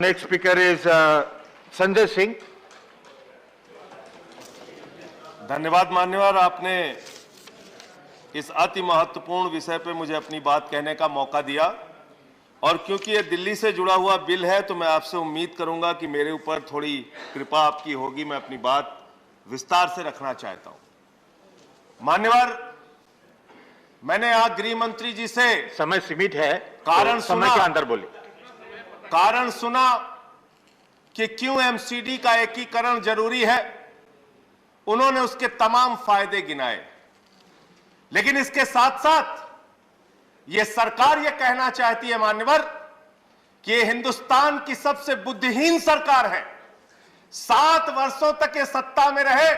Next speaker is Sanjay Singh. धन्यवाद मान्यवर, आपने इस अति महत्वपूर्ण विषय पे मुझे अपनी बात कहने का मौका दिया और क्योंकि ये दिल्ली से जुड़ा हुआ बिल है तो मैं आपसे उम्मीद करूंगा कि मेरे ऊपर थोड़ी कृपा आपकी होगी। मैं अपनी बात विस्तार से रखना चाहता हूं। मान्यवर, मैंने आज गृह मंत्री जी से समय सीमित है, कारण तो समय के अंदर बोलिए। कारण सुना कि क्यों एमसीडी का एकीकरण जरूरी है, उन्होंने उसके तमाम फायदे गिनाए, लेकिन इसके साथ साथ यह सरकार यह कहना चाहती है मान्यवर कि यह हिंदुस्तान की सबसे बुद्धिहीन सरकार है। 7 वर्षों तक ये सत्ता में रहे,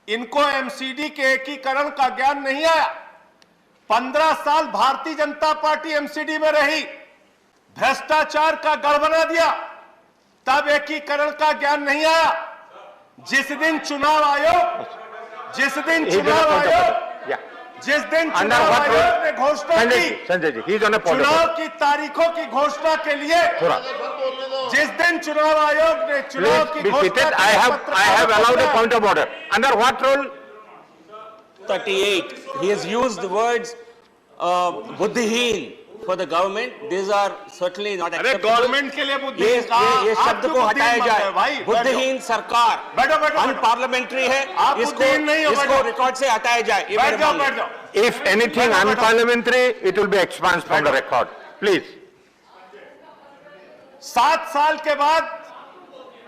इनको एमसीडी के एकीकरण का ज्ञान नहीं आया। 15 साल भारतीय जनता पार्टी एमसीडी में रही, भ्रष्टाचार का गढ़ बना दिया, तब एकीकरण का ज्ञान नहीं आया। जिस दिन चुनाव आयोग ने घोषणा की, संजय जी, चुनाव की तारीखों की घोषणा के लिए, जिस दिन चुनाव आयोग ने चुनाव की घोषणा, I have allowed a point of order. Under what rule? 38. He has used the words buddhihin for the government. These are certainly not acceptable. Government के लिए बुद्धिहीन ये शब्द को हटाया जाए। बुद्धिहीन सरकार अनपार्लियामेंट्री है, इसको रिकॉर्ड से हटाया जाए। बैठ जाओ। If anything unparliamentary, it will be expunged from the record. Please. 7 साल के बाद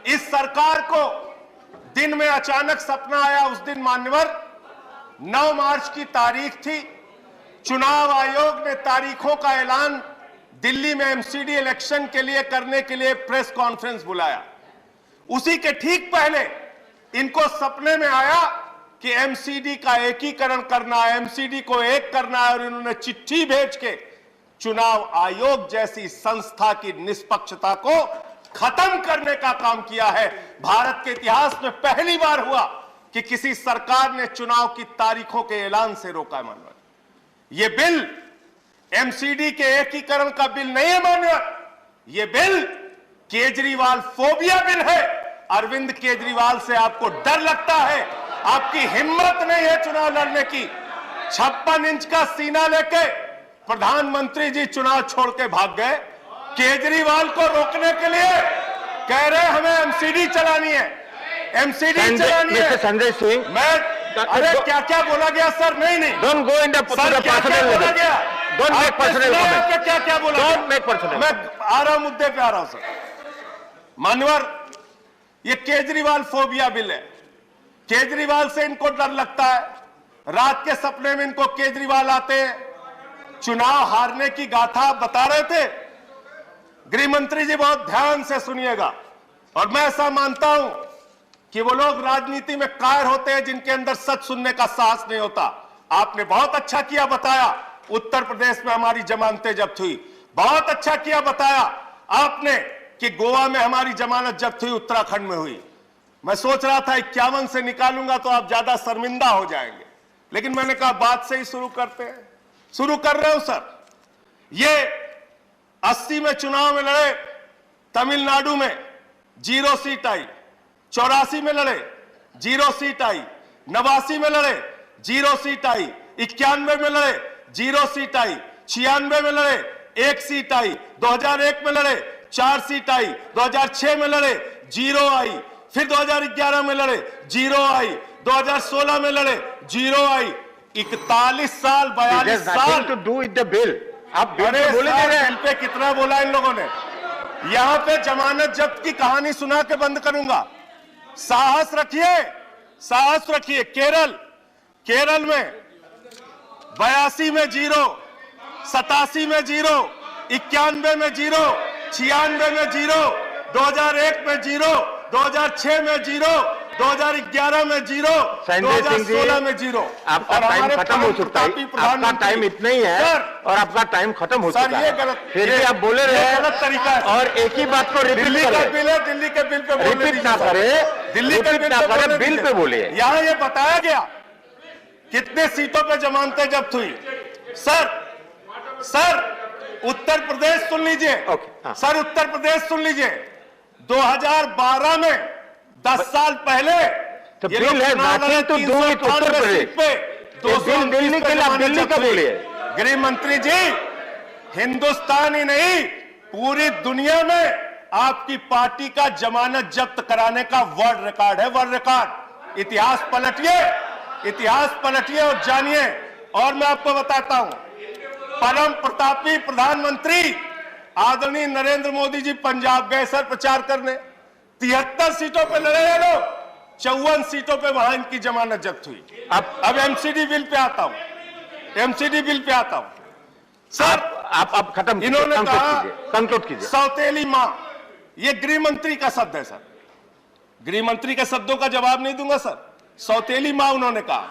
इस सरकार को दिन में अचानक सपना आया। उस दिन मान्यवर 9 मार्च की तारीख थी। चुनाव आयोग ने तारीखों का ऐलान दिल्ली में एमसीडी इलेक्शन के लिए करने के लिए प्रेस कॉन्फ्रेंस बुलाया। उसी के ठीक पहले इनको सपने में आया कि एमसीडी का एकीकरण करना है, एमसीडी को एक करना है, और इन्होंने चिट्ठी भेज के चुनाव आयोग जैसी संस्था की निष्पक्षता को खत्म करने का काम किया है। भारत के इतिहास में पहली बार हुआ कि किसी सरकार ने चुनाव की तारीखों के ऐलान से रोका है। मानव, यह बिल एमसीडी के एकीकरण का बिल नहीं है मान्यवर, यह बिल केजरीवाल फोबिया बिल है। अरविंद केजरीवाल से आपको डर लगता है, आपकी हिम्मत नहीं है चुनाव लड़ने की। 56 इंच का सीना लेके प्रधानमंत्री जी चुनाव छोड़ के भाग गए। केजरीवाल को रोकने के लिए कह रहे हमें एमसीडी चलानी है, एमसीडी चलानी है। संजय सिंह, मैं अरे क्या क्या बोला गया सर? नहीं don't go in the sir, क्या क्या बोला गया? Don't make personal comment. क्या क्या बोला? Don't make personal. मैं आ रहा हूं, मुद्दे पे आ रहा हूं सर। मान्यवर, ये केजरीवाल फोबिया बिल है। केजरीवाल से इनको डर लगता है। रात के सपने में इनको केजरीवाल आते हैं। चुनाव हारने की गाथा बता रहे थे। गृह मंत्री जी बहुत ध्यान से सुनिएगा, और मैं ऐसा मानता हूं कि वो लोग राजनीति में कायर होते हैं जिनके अंदर सच सुनने का साहस नहीं होता। आपने बहुत अच्छा किया बताया, उत्तर प्रदेश में हमारी जमानतें जब्त हुई। बहुत अच्छा किया बताया आपने कि गोवा में हमारी जमानत जब्त हुई, उत्तराखंड में हुई। मैं सोच रहा था 51 से निकालूंगा तो आप ज्यादा शर्मिंदा हो जाएंगे, लेकिन मैंने कहा बात से ही शुरू करते हैं। शुरू कर रहे हो सर। ये 80 में चुनाव में लड़े, तमिलनाडु में 0 सीट आई। 84 में लड़े, 0 सीट आई। 89 में लड़े, 0 सीट आई। 91 में लड़े, 0 सीट आई। 96 में लड़े, 1 सीट आई। 2001 में लड़े, 4 सीट आई। 2006 में लड़े, 0 आई। फिर 2011 में लड़े, 0 आई। 2016 में लड़े, 0 आई। 41 साल, 42 साल to do with the bill. आप बोले बिल पे कितना बोला इन लोगों ने? यहां पे जमानत जब्त की कहानी सुना के बंद करूंगा। साहस रखिए, साहस रखिए। केरल में 82 में 0, 87 में 0, 91 में 0, 96 में 0, 2001 में 0, 2006 में 0, 2011 में 0, 2016 में 0। आपका टाइम खत्म हो चुका है। आपका टाइम इतना ही है और आपका टाइम खत्म हो चुका है। फिर भी आप बोले रहे हैं गलत तरीका है और एक ही बात को रिपीट दिल्ली का बिल है, दिल्ली के बिल पे बोले रिपीट ना करे, दिल्ली के बिल पे बोलिए। यहां ये बताया गया कितने सीटों पे जमानतें जब्त हुई। सर उत्तर प्रदेश सुन लीजिए। हाँ। सर उत्तर प्रदेश सुन लीजिए, 2012 में 10 साल पहले तो ये बिल लोग है चुनाव लड़े, तो दूर 398 उत्तर प्रदेश सीट पे बिल दिल्ली के लिए दिल्ली का बोलिए। गृह मंत्री जी, हिंदुस्तान ही नहीं पूरी दुनिया में आपकी पार्टी का जमानत जब्त कराने का वर्ल्ड रिकॉर्ड है, वर्ल्ड रिकॉर्ड। इतिहास पलटिए और जानिए। और मैं आपको बताता हूं, परम प्रतापी प्रधानमंत्री आदरणीय नरेंद्र मोदी जी पंजाब गए सर प्रचार करने, 73 सीटों पे लड़े ये लोग, 54 सीटों पे वहां इनकी जमानत जब्त हुई। अब एमसीडी बिल पे आता हूं। सर आप खत्म इन्होंने कहा कंक्लूड कीजिए। सौतेली मां, ये गृह मंत्री का शब्द है सर, गृह मंत्री के शब्दों का जवाब नहीं दूंगा सर। सौतेली मां उन्होंने कहा,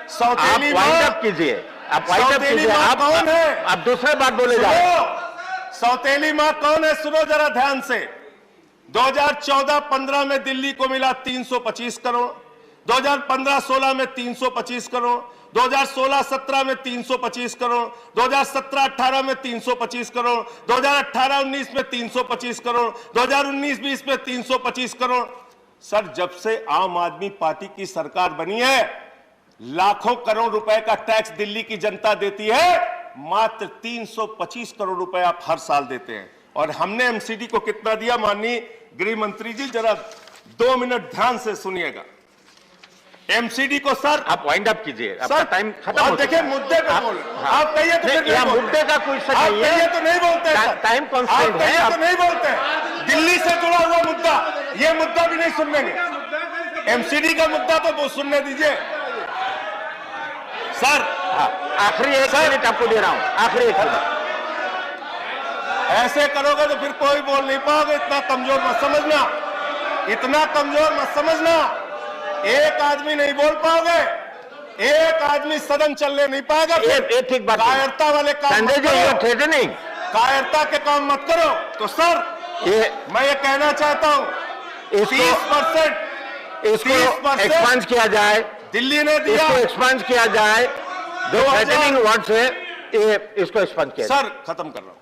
सौतेली मां कीजिए, आप कौन है? आप दूसरे बात बोले जा रहे हैं। सौतेली मां कौन है सुनो जरा ध्यान से। 2014-15 में दिल्ली को मिला 325 करोड़, 2015-16 में 325 करोड़, 2016-17 में 325 करोड़, 2017-18 में 325 करोड़, 2018-19 में 325 करोड़, 2019-20 में 325 करोड़। सर जब से आम आदमी पार्टी की सरकार बनी है, लाखों करोड़ रुपए का टैक्स दिल्ली की जनता देती है, मात्र 325 करोड़ रुपए आप हर साल देते हैं। और हमने एमसीडी को कितना दिया, माननीय गृह मंत्री जी जरा 2 मिनट ध्यान से सुनिएगा। एमसीडी को सर आप वाइंड अप कीजिए, आपका टाइम खत्म हो देखिए मुद्दे पे बोल, आप कहिए तो फिर मुद्दे का कोई शक नहीं है, कहिए तो नहीं बोलते, टाइम कॉन्स्टेंट है, आप तो नहीं बोलते। दिल्ली से जुड़ा हुआ मुद्दा, ये मुद्दा भी नहीं सुनने देंगे। एमसीडी का मुद्दा तो सुनने दीजिए सर। आखिरी 1 मिनट आपको दे रहा हूं, आखिरी 1 मिनट। ऐसे करोगे तो फिर कोई बोल नहीं पाओगे। इतना कमजोर मत समझना, इतना कमजोर मत समझना। एक आदमी नहीं बोल पाओगे, एक आदमी सदन चलने नहीं पाएगा। ये ठीक बात, कायरता वाले काम मत करो, नहीं कायरता के काम मत करो। तो सर मैं ये कहना चाहता हूं, 30% एक्सपांड किया जाए, दिल्ली ने दिया, इसको एक्सपांड किया जाए, जो थ्रेटनिंग वर्ड्स है इसको एक्सपांड किया। सर खत्म कर रहा हूं।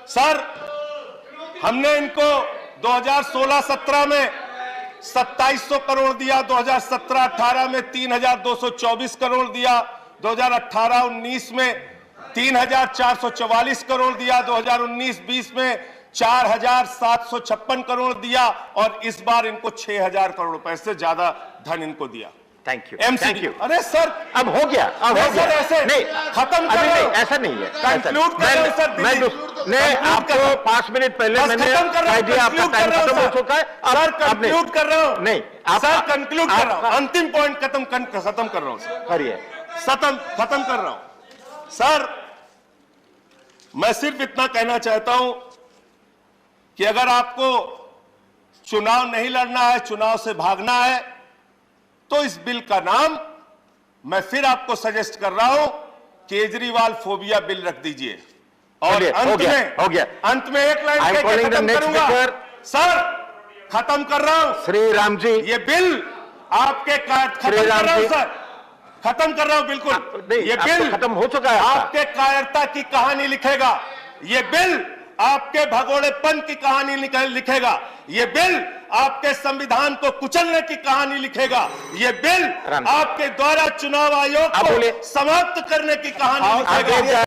सर हमने इनको 2016-17 में 2700 करोड़ दिया, 2017-18 में 3224 करोड़ दिया, 2018-19 में 3444 करोड़ दिया, 2019-20 में 4756 करोड़ दिया, और इस बार इनको 6000 करोड़ रुपए से ज्यादा धन इनको दिया। Thank you, thank you. अरे सर अब हो गया, अब हो गया। ऐसे नहीं खत्म अभी नहीं, ऐसा नहीं है। कंक्लूड कर रहे सर, मैं आपको 5 मिनट पहले मैंने कह दिया आपका टाइम खत्म हो चुका है। सर कंक्लूड कर रहा हूं, नहीं सर कंक्लूड कर रहा हूं, अंतिम पॉइंट खत्म कर रहा हूं सर, करिए, खत्म कर रहा हूं। सर मैं सिर्फ इतना कहना चाहता हूं कि अगर आपको चुनाव नहीं लड़ना है, चुनाव से भागना है, तो इस बिल का नाम मैं फिर आपको सजेस्ट कर रहा हूं, केजरीवाल फोबिया बिल रख दीजिए। और अंत में एक लाइन कह के खत्म करूंगा सर, खत्म कर रहा हूं। श्री राम जी, ये बिल आपके खत्म कर रहा हूं सर, खत्म कर रहा हूं बिल्कुल। ये बिल खत्म हो चुका है, आपके कायरता की कहानी लिखेगा। ये बिल आपके भगोड़ेपन की कहानी लिखेगा। ये बिल आपके संविधान को कुचलने की कहानी लिखेगा। ये बिल आपके द्वारा चुनाव आयोग को समाप्त करने की कहानी लिखेगा।